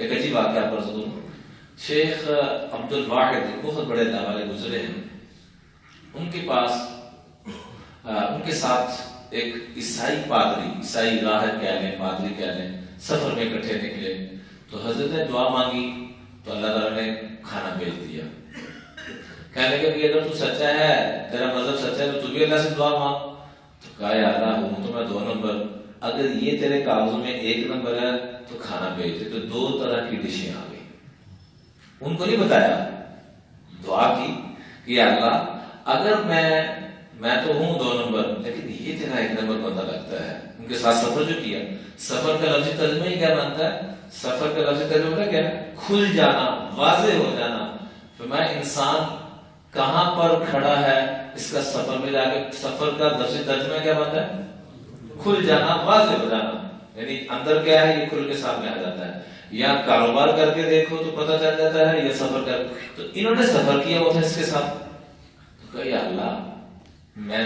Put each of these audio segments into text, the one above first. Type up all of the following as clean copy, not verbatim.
ایک عجیب واقعہ پر ضرور شیخ عبد الواحد بہت بڑے اللہ والے گزرے ہیں. ان کے پاس ان کے ساتھ ایک عیسائی پادری، عیسائی راہب کہہ لیں، پادری کہہ لیں، سفر میں اکٹھے نکلے. تو حضرت نے دعا مانگی تو اللہ تعالیٰ نے کھانا بھیج دیا. کہنے لگے کہ اگر تو سچا ہے، تیرا مذہب سچا ہے، تو بھی اللہ سے دعا مانگ. تو کہا یا اللہ ہوں تو میں 2 نمبر، اگر یہ تیرے کاغذوں میں 1 نمبر ہے تو کھانا بھیج دے. تو 2 طرح کی ڈشیں آ گئی. ان کو نہیں بتایا، دعا کی کہ یا اللہ اگر میں تو ہوں 2 نمبر، لیکن یہ تیرا 1 نمبر بندہ لگتا ہے. ان کے ساتھ سفر جو کیا، سفر کا لفظی ترجمہ ہی کیا بنتا ہے؟ سفر کا لفظی ترجمہ کیا ہے؟ کھل جانا، واضح ہو جانا. تو میں انسان کہاں پر کھڑا ہے اس کا سفر میں جا کے سفر کا لفظی ترجمہ کیا بنتا ہے؟ کھل جانا، واضح ہو جانا. یعنی اندر کیا ہے یہ کھل کے سامنے آ جاتا ہے. یا کاروبار کر کے دیکھو تو پتہ چل جاتا ہے، یا سفر کر. تو انہوں نے سفر کیا وہ تھا اس کے ساتھ. تو کہا یا اللہ میں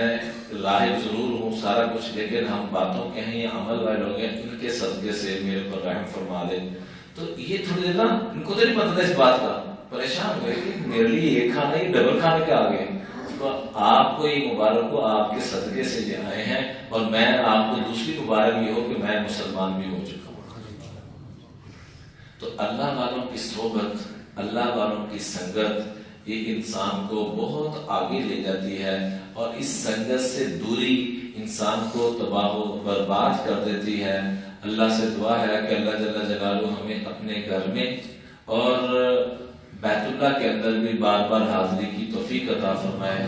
راہب ضرور ہوں سارا کچھ، لیکن ہم باتوں کے ہیں یا عمل والے لوگ ہیں، ان کے صدقے سے میرے پر رحم فرما دے. تو یہ تھوڑی دیر نا ان کو تو نہیں پتا تھا اس بات کا، پریشان ہوئے کہ میرے لیے ایک کھانا ہی ڈبل کھانے کے آگے. تو آپ کو یہ مبارک ہو، آپ کے صدقے سے یہ آئے ہیں، اور میں آپ کو دوسری مبارک یہ ہو کہ میں مسلمان بھی ہو چکا ہوں. تو اللہ والوں کی صحبت، اللہ والوں کی سنگت، یہ انسان کو بہت آگے لے جاتی ہے، اور اس سنگت سے دوری انسان کو تباہ و برباد کر دیتی ہے. اللہ سے دعا ہے کہ اللہ جل جلالہ ہمیں اپنے گھر میں اور بیت اللہ کے اندر بھی بار بار حاضری کی توفیق عطا فرمائے.